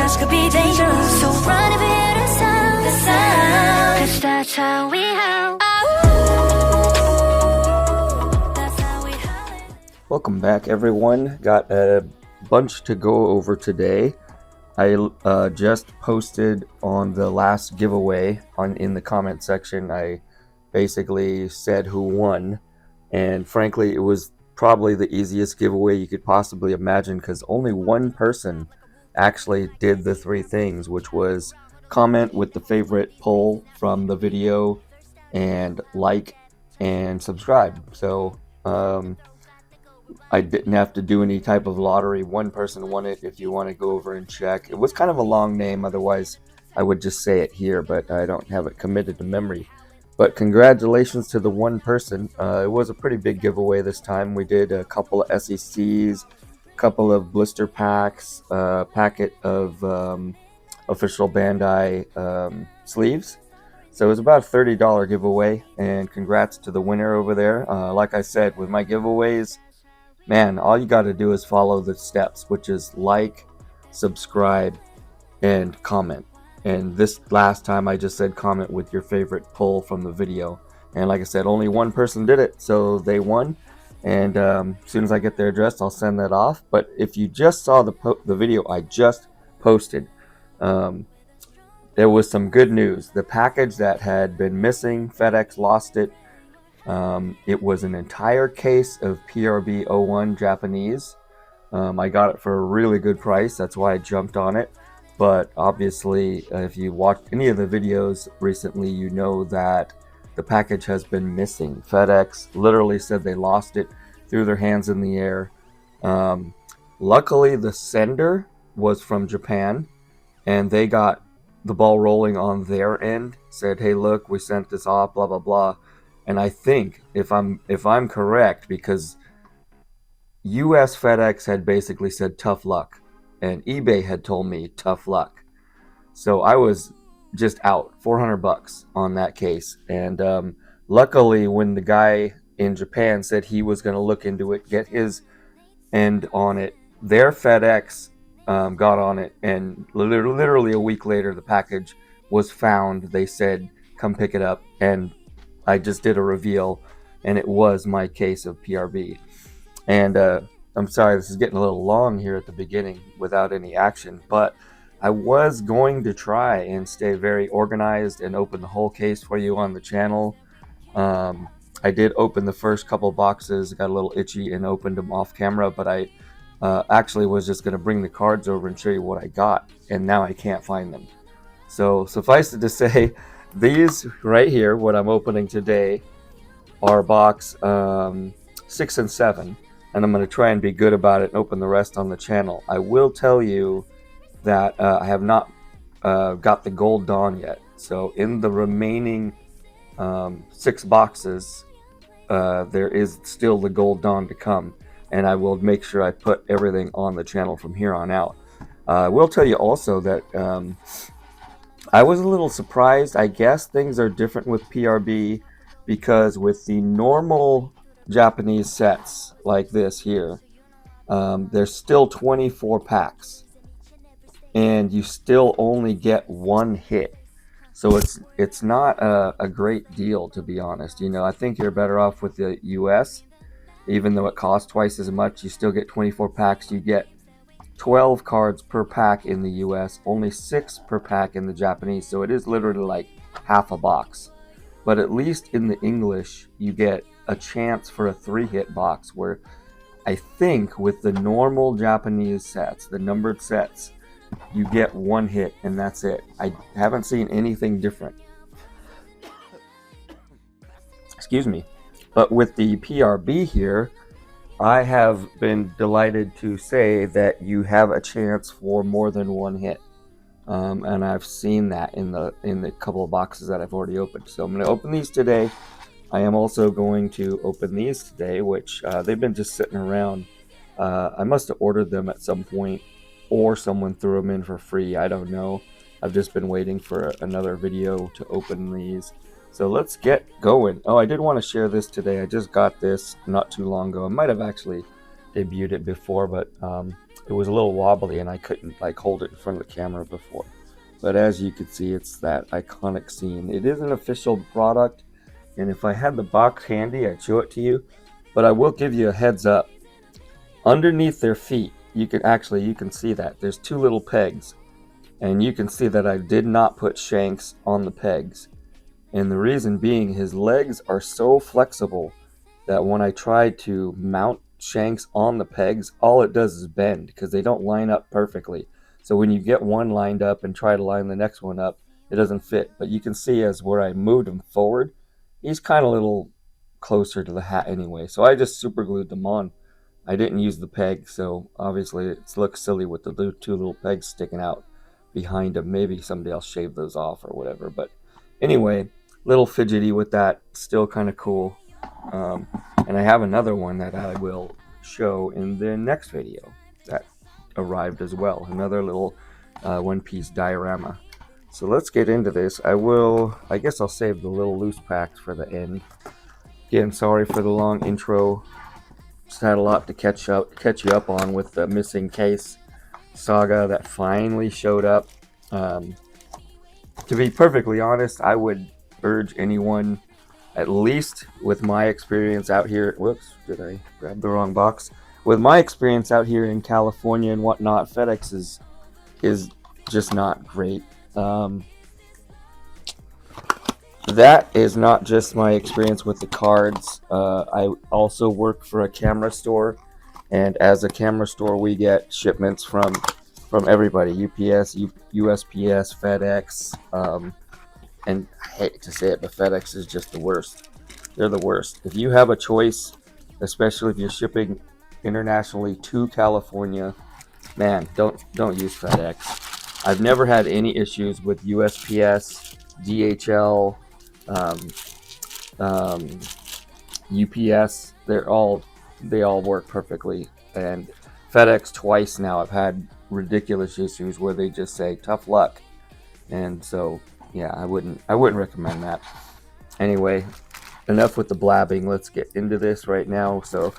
flash could be dangerous. So run if you hear the sound, cause that's how we howl. That's how we howl. Welcome back, everyone. Got a bunch to go over today. I just posted on the last giveaway in the comment section. I basically said who won, and frankly it was probably the easiest giveaway you could possibly imagine, because only one person actually did the three things, which was comment with the favorite poll from the video and like and subscribe. So I didn't have to do any type of lottery. One person won it. If you want to go over and check, it was kind of a long name, otherwise I would just say it here, but I don't have it committed to memory. But congratulations to the one person. It was a pretty big giveaway this time. We did a couple of SECs, a couple of blister packs, a packet of official Bandai sleeves. So it was about a $30 giveaway, and congrats to the winner over there. Like I said, with my giveaways, man, all you got to do is follow the steps, which is like, subscribe, and comment. And this last time I just said comment with your favorite poll from the video. And like I said, only one person did it, so they won. And as soon as I get their address, I'll send that off. But if you just saw the video I just posted, there was some good news. The package that had been missing, FedEx lost it. It was an entire case of PRB-01 Japanese. I got it for a really good price. That's why I jumped on it. But obviously, if you watched any of the videos recently, you know that the package has been missing. FedEx literally said they lost it, threw their hands in the air. Luckily, the sender was from Japan, and they got the ball rolling on their end. Said, "Hey, look, we sent this off, blah blah blah." And I think, if I'm correct, because U.S. FedEx had basically said tough luck, and eBay had told me tough luck, so I was just out $400 on that case. And luckily, when the guy in Japan said he was going to look into it, get his end on it, their FedEx got on it, and literally a week later the package was found. They said come pick it up, and I just did a reveal, and it was my case of PRB. And I'm sorry, this is getting a little long here at the beginning without any action, but I was going to try and stay very organized and open the whole case for you on the channel. I did open the first couple boxes, got a little itchy and opened them off camera, but I actually was just going to bring the cards over and show you what I got, and now I can't find them. So suffice it to say, these right here, what I'm opening today, are box 6 and 7. And I'm going to try and be good about it and open the rest on the channel. I will tell you that I have not got the Gold Dawn yet. So in the remaining 6 boxes, there is still the Gold Dawn to come. And I will make sure I put everything on the channel from here on out. I will tell you also that I was a little surprised. I guess things are different with PRB, because with the normal Japanese sets like this here, there's still 24 packs, and you still only get one hit. So it's not a great deal, to be honest. You know, I think you're better off with the US. Even though it costs twice as much, you still get 24 packs. You get 12 cards per pack in the US, only 6 per pack in the Japanese. So it is literally like half a box. But at least in the English, you get a chance for a 3-hit box, where I think with the normal Japanese sets, the numbered sets, you get 1 hit and that's it. I haven't seen anything different. Excuse me. But with the PRB here, I have been delighted to say that you have a chance for more than 1 hit. And I've seen that in the couple of boxes that I've already opened. So I'm going to open these today. I am also going to open these today, which they've been just sitting around. I must have ordered them at some point, or someone threw them in for free. I don't know. I've just been waiting for another video to open these. So let's get going. Oh, I did want to share this today. I just got this not too long ago. I might have actually debuted it before, but it was a little wobbly and I couldn't like hold it in front of the camera before. But as you can see, it's that iconic scene. It is an official product, and if I had the box handy, I'd show it to you. But I will give you a heads up. Underneath their feet, you can see that there's two little pegs, and you can see that I did not put shanks on the pegs. And the reason being, his legs are so flexible that when I try to mount shanks on the pegs, all it does is bend because they don't line up perfectly. So when you get one lined up and try to line the next one up, it doesn't fit. But you can see as where I moved him forward, he's kind of a little closer to the hat anyway. So I just super glued them on. I didn't use the peg, so obviously it looks silly with the two little pegs sticking out behind him. Maybe somebody else shaved those off or whatever. But anyway, little fidgety with that, still kind of cool. And I have another one that I will show in the next video that arrived as well. Another little one-piece diorama. So let's get into this. I guess I'll save the little loose packs for the end. Again, sorry for the long intro. Just had a lot to catch you up on with the missing case saga that finally showed up. To be perfectly honest, I would urge anyone, at least with my experience out here, whoops, did I grab the wrong box? With my experience out here in California and whatnot, FedEx is just not great. That is not just my experience with the cards. I also work for a camera store, and as a camera store, we get shipments from everybody: UPS, USPS, FedEx, and I hate to say it, but FedEx is just the worst. They're the worst. If you have a choice, especially if you're shipping internationally to California, man, don't use FedEx. I've never had any issues with USPS, DHL, UPS. They all work perfectly. And FedEx twice now I've had ridiculous issues where they just say tough luck. And so yeah, I wouldn't recommend that. Anyway, enough with the blabbing. Let's get into this right now. So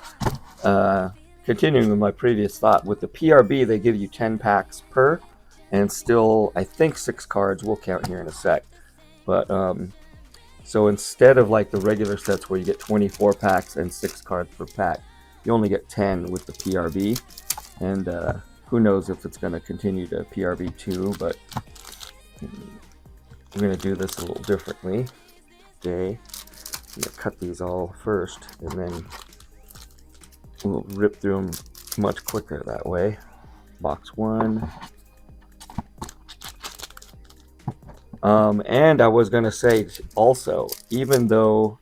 continuing with my previous thought, with the PRB they give you 10 packs per, and still I think 6 cards. We'll count here in a sec. But so instead of like the regular sets where you get 24 packs and 6 cards per pack, you only get 10 with the PRB. And who knows if it's going to continue to PRB2, but we're going to do this a little differently. Okay, I'm going to cut these all first, and then we'll rip through them much quicker that way. Box 1. And I was going to say also, even though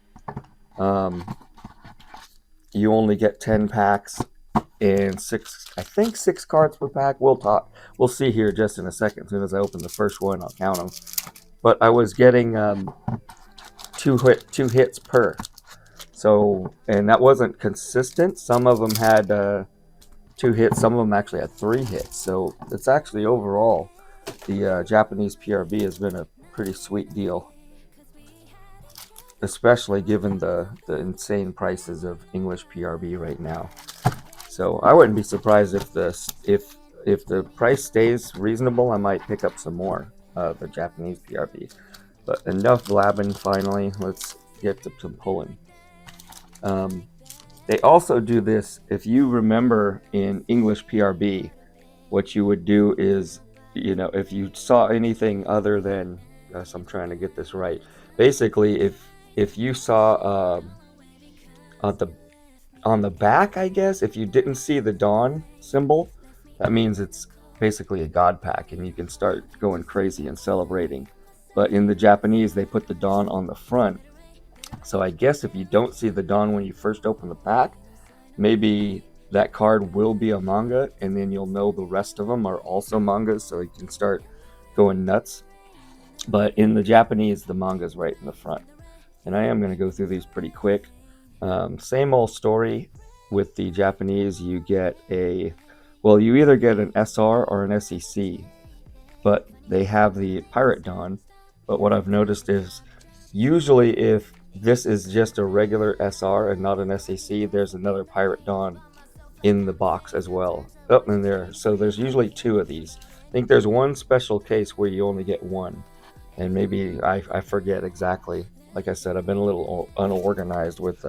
you only get 10 packs and 6 cards per pack, we'll see here just in a second. As soon as I open the first one, I'll count them. But I was getting 2 hits per. So, and that wasn't consistent. Some of them had 2 hits. Some of them actually had 3 hits. So it's actually overall, the Japanese PRB has been a pretty sweet deal, especially given the insane prices of English PRB right now. So I wouldn't be surprised if the price stays reasonable. I might pick up some more of the Japanese PRB. But enough blabbing. Finally, let's get to some pulling. They also do this, if you remember in English PRB, what you would do is, if you saw anything other than, gosh, I'm trying to get this right. Basically, if you saw on the back, I guess, if you didn't see the Dawn symbol, that means it's basically a God pack, and you can start going crazy and celebrating. But in the Japanese, they put the Dawn on the front. So I guess if you don't see the Dawn when you first open the pack, maybe that card will be a manga, and then you'll know the rest of them are also mangas, so you can start going nuts. But in the Japanese, the manga's right in the front. And I am going to go through these pretty quick. Same old story with the Japanese. You either get an SR or an SEC, but they have the Pirate Dawn. But what I've noticed is usually if this is just a regular SR and not an SEC, there's another Pirate Dawn in the box as well. Up in there, so there's usually 2 of these. I think there's one special case where you only get 1, and maybe I forget exactly. Like I said, I've been a little unorganized with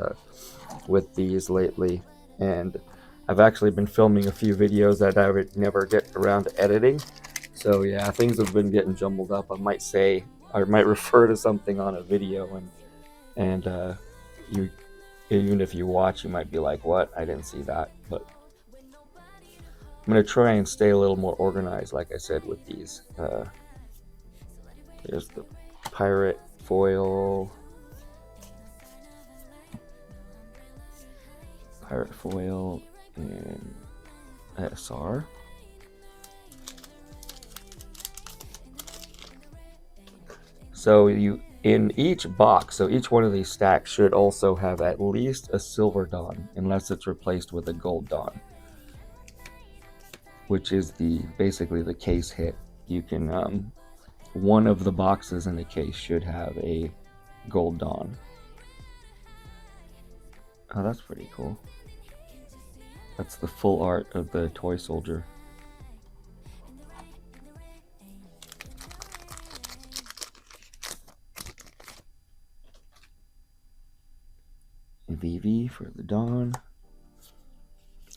these lately, and I've actually been filming a few videos that I would never get around to editing. So yeah, things have been getting jumbled up. I might say, I might refer to something on a video, and you, even if you watch, you might be like, "What? I didn't see that." But I'm gonna try and stay a little more organized, like I said, with these. There's the pirate foil. Pirate foil and SR. So you, in each box, so each one of these stacks should also have at least a silver Dawn, unless it's replaced with a gold Dawn, which is basically the case hit. You can one of the boxes in the case should have a gold Dawn. Oh, that's pretty cool. That's the full art of the toy soldier. VV for the Dawn.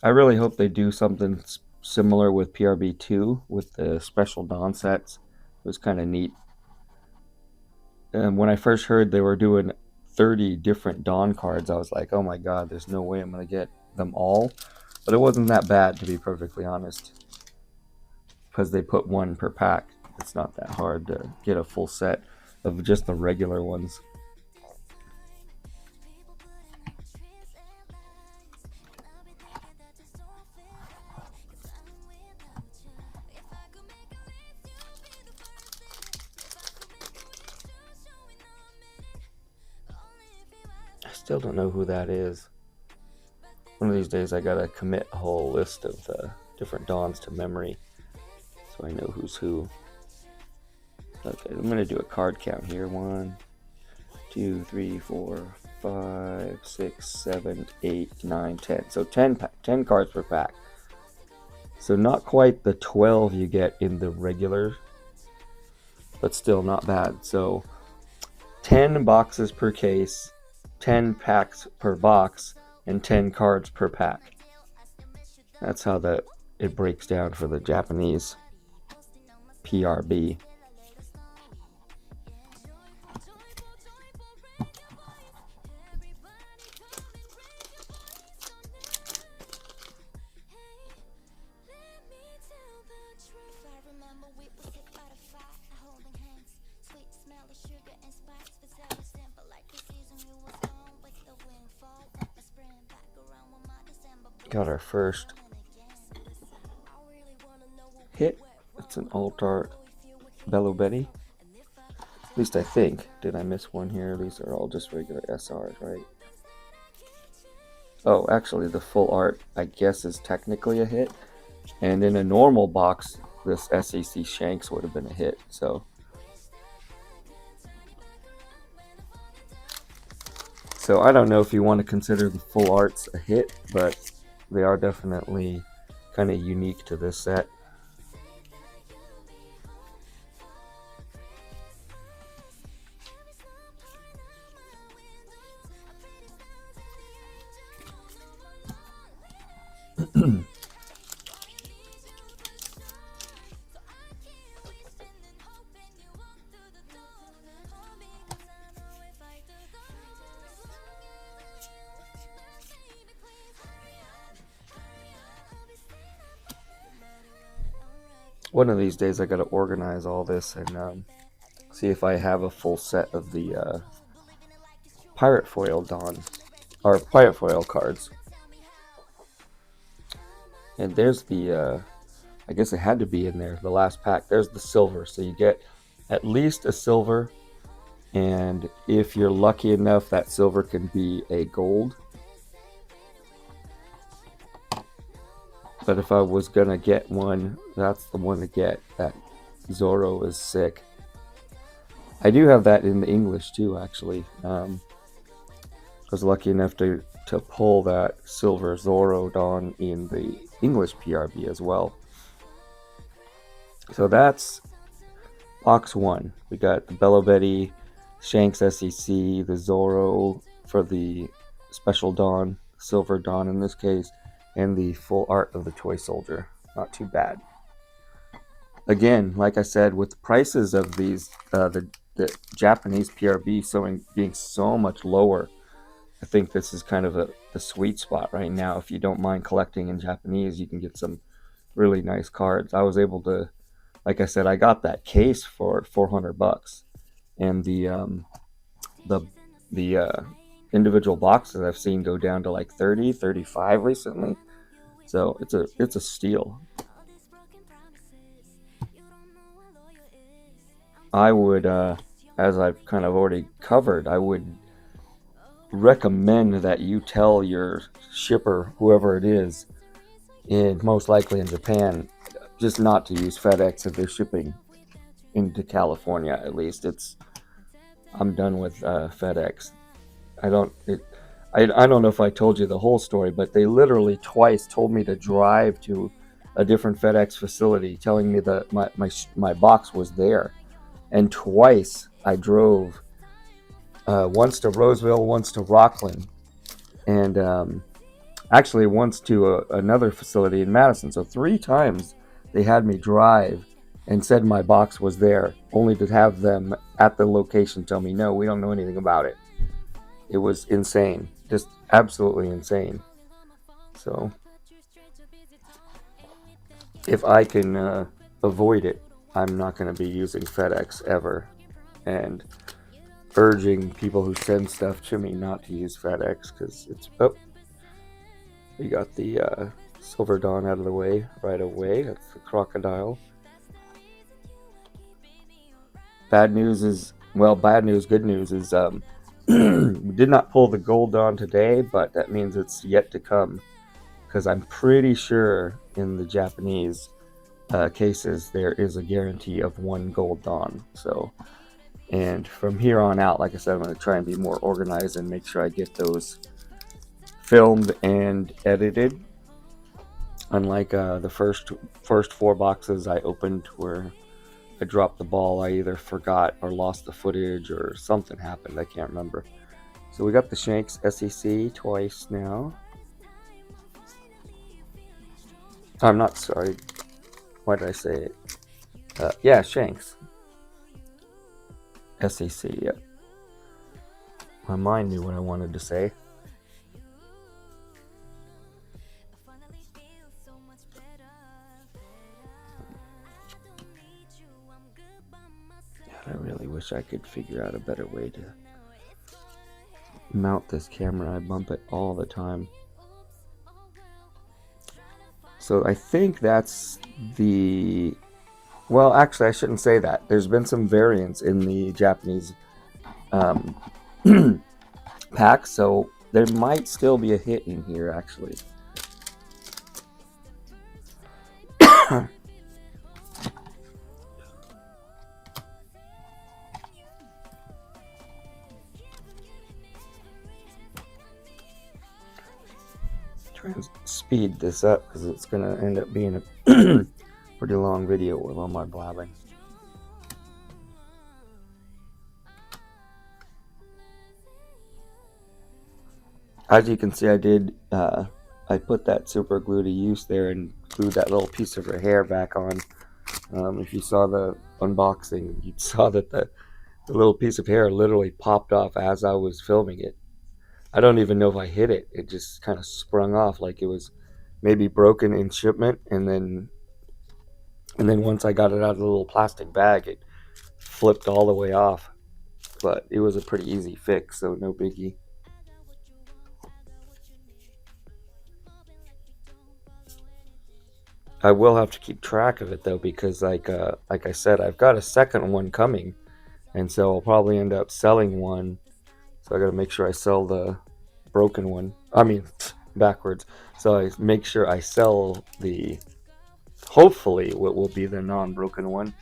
I really hope they do something similar with PRB-02 with the special Dawn sets. It was kind of neat. And when I first heard they were doing 30 different Dawn cards, I was like, oh my god, there's no way I'm going to get them all. But it wasn't that bad, to be perfectly honest, because they put 1 per pack. It's not that hard to get a full set of just the regular ones. I still don't know who that is. One of these days I gotta commit a whole list of different Dawns to memory, so I know who's who. Okay, I'm gonna do a card count here. 1, 2, 3, 4, 5, 6, 7, 8, 9, 10. So 10 cards per pack. So not quite the 12 you get in the regular, but still not bad. So 10 boxes per case, 10 packs per box, and 10 cards per pack. That's how it breaks down for the Japanese PRB. Got our first hit. It's an Altar Bello Betty. At least I think. Did I miss one here? These are all just regular SRs, right? Oh, actually, the full art, I guess, is technically a hit. And in a normal box, this SEC Shanks would have been a hit. So I don't know if you want to consider the full arts a hit, but they are definitely kind of unique to this set. One of these days I gotta organize all this and see if I have a full set of the pirate foil Dawn, or pirate foil cards. And there's the I guess it had to be in there, the last pack. There's the silver, so you get at least a silver, and if you're lucky enough, that silver can be a gold. But if I was gonna get one, that's the one to get. That Zoro is sick. I do have that in the English too, actually. I was lucky enough to to pull that silver Zorodon in the English PRB as well. So that's box 1. We got the Bello Betty, Shanks SEC, the Zoro for the Special Dawn, Silver Dawn in this case, and the full art of the Toy Soldier. Not too bad. Again, like I said, with the prices of these, the Japanese PRB being so much lower, I think this is kind of the sweet spot right now. If you don't mind collecting in Japanese, you can get some really nice cards. I was able to, like I said, I got that case for $400, and the individual boxes I've seen go down to like 30, 35 recently. So it's a steal. I would, as I've kind of already covered, I would recommend that you tell your shipper, whoever it is, most likely in Japan, just not to use FedEx if they're shipping into California. At least I'm done with FedEx. I don't know if I told you the whole story, but they literally twice told me to drive to a different FedEx facility, telling me that my box was there. And twice I drove, once to Roseville, once to Rockland, and actually once to another facility in Madison. So 3 times they had me drive and said my box was there, only to have them at the location tell me, no, we don't know anything about it. It was insane, just absolutely insane. So if I can avoid it, I'm not going to be using FedEx ever, and urging people who send stuff to me not to use FedEx, because we got the Silver Dawn out of the way right away. That's the crocodile. Bad news, good news is we did not pull the gold Dawn today, but that means it's yet to come, because I'm pretty sure in the Japanese cases there is a guarantee of 1 gold Dawn. So, and from here on out, like I said, I'm going to try and be more organized and make sure I get those filmed and edited. Unlike the first 4 boxes I opened where I dropped the ball, I either forgot or lost the footage or something happened. I can't remember. So we got the Shanks SEC twice now. I'm not sorry. Why did I say it? Yeah, Shanks. SEC, yeah. My mind knew what I wanted to say. God, I really wish I could figure out a better way to mount this camera. I bump it all the time. So I think that's the... Well, actually, I shouldn't say that. There's been some variance in the Japanese pack, so there might still be a hit in here, actually. Try and speed this up because it's going to end up being a pretty long video with all my blabbing. As you can see, I put that super glue to use there and glued that little piece of her hair back on. If you saw the unboxing, you saw that the little piece of hair literally popped off as I was filming it. I don't even know if I hit it. It just kind of sprung off like it was maybe broken in shipment, and then once I got it out of the little plastic bag, it flipped all the way off. But it was a pretty easy fix, so no biggie. I will have to keep track of it though, because like I said, I've got a second one coming, and so I'll probably end up selling one. So I got to make sure I sell the broken one. I mean, backwards. So I make sure I sell the, hopefully, what will be the non-broken one.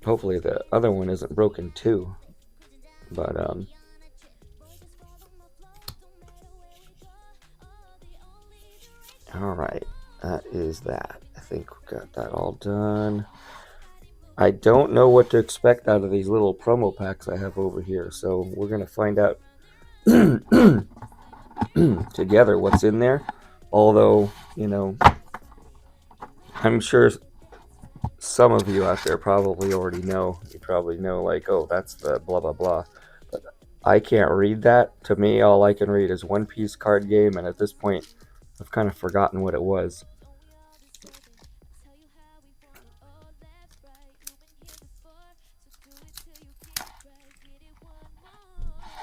Hopefully the other one isn't broken too. But Alright, that is that. I think we got that all done. I don't know what to expect out of these little promo packs I have over here, so we're going to find out together what's in there. Although, you know, I'm sure some of you out there probably already know. You probably know, like, oh, that's the blah, blah, blah. But I can't read that. To me, all I can read is One Piece card game, and at this point, I've kind of forgotten what it was.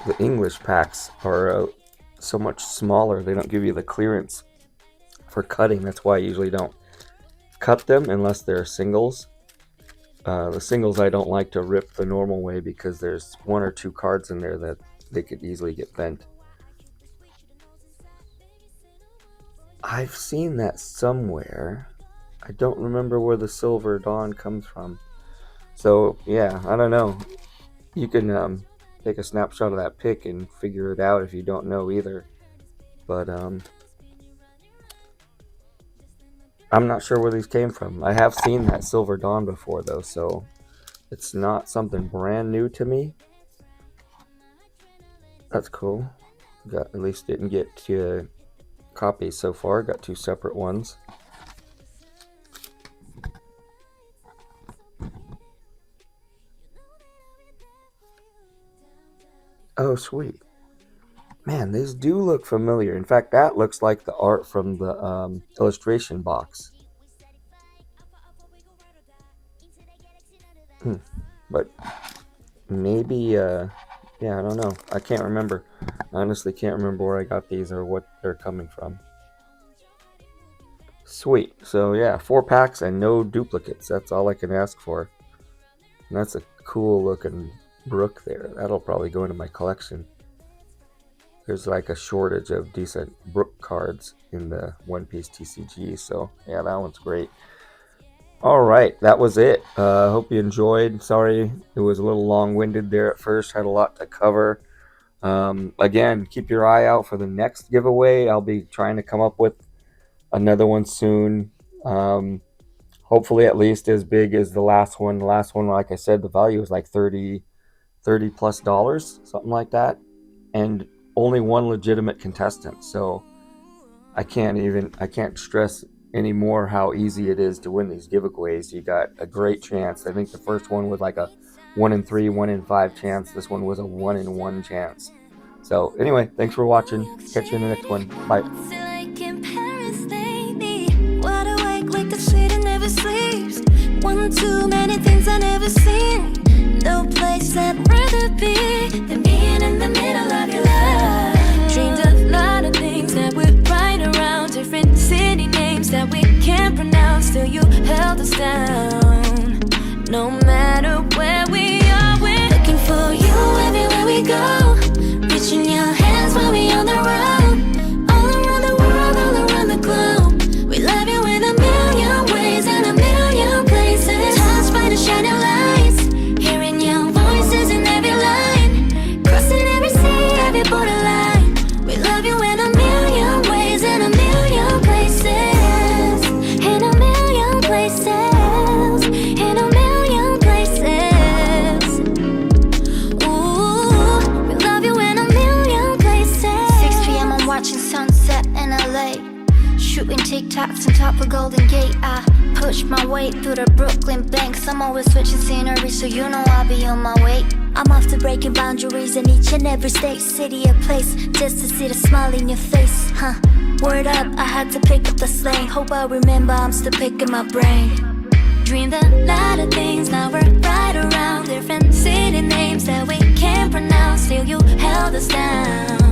The English packs are so much smaller. They don't give you the clearance for cutting. That's why I usually don't cut them unless they're singles. The singles I don't like to rip the normal way because there's 1 or 2 cards in there that they could easily get bent. I've seen that somewhere. I don't remember where the Silver Dawn comes from. So yeah, I don't know. You can take a snapshot of that pic and figure it out if you don't know either. But I'm not sure where these came from. I have seen that Silver Dawn before though, so it's not something brand new to me. That's cool. Got, at least didn't get 2 copies so far. Got 2 separate ones. Oh, sweet. Man, these do look familiar. In fact, that looks like the art from the illustration box. But maybe, yeah, I don't know. I can't remember. I honestly can't remember where I got these or what they're coming from. Sweet. So yeah, 4 packs and no duplicates. That's all I can ask for. And that's a cool looking Brook there. That'll probably go into my collection. There's like a shortage of decent Brook cards in the One Piece TCG, so yeah, that one's great. Alright, that was it. Hope you enjoyed. Sorry it was a little long-winded there at first. Had a lot to cover. Again, keep your eye out for the next giveaway. I'll be trying to come up with another one soon. Hopefully at least as big as the last one. The last one, like I said, the value was like $30+ something like that, and only 1 legitimate contestant. So I can't stress anymore how easy it is to win these giveaways. You got a great chance. I think the first one was like a 1 in 3, 1 in 5 chance. This one was a 1 in 1 chance. So anyway, thanks for watching. Catch you in the next one. Bye. One too many things I never seen. No place I'd rather be than being in the middle of your life. Dreamed a lot of things that would ride around, different city names that we can't pronounce. Still you held us down. No matter where we are, we're looking for you everywhere we go. Reaching your hands while we on the road. All around the world, all around the globe. We love you in a million ways and a million places. Touched by the shining lights, hearing your voices in every line, crossing every sea, every borderline. We love you in a million ways and a million places. In a million places. In a million places. Ooh, we love you in a million places. 6 p.m. I'm watching sunset in LA, shooting TikToks on top of Golden Gate. I push my way through the Brooklyn banks. I'm always switching scenery, so you know I'll be on my way. I'm off to breaking boundaries in each and every state, city or place, just to see the smile in your face, huh? Word up, I had to pick up the slang. Hope I remember, I'm still picking my brain. Dreamed a lot of things, now we're right around different city names that we can't pronounce. Still you held us down.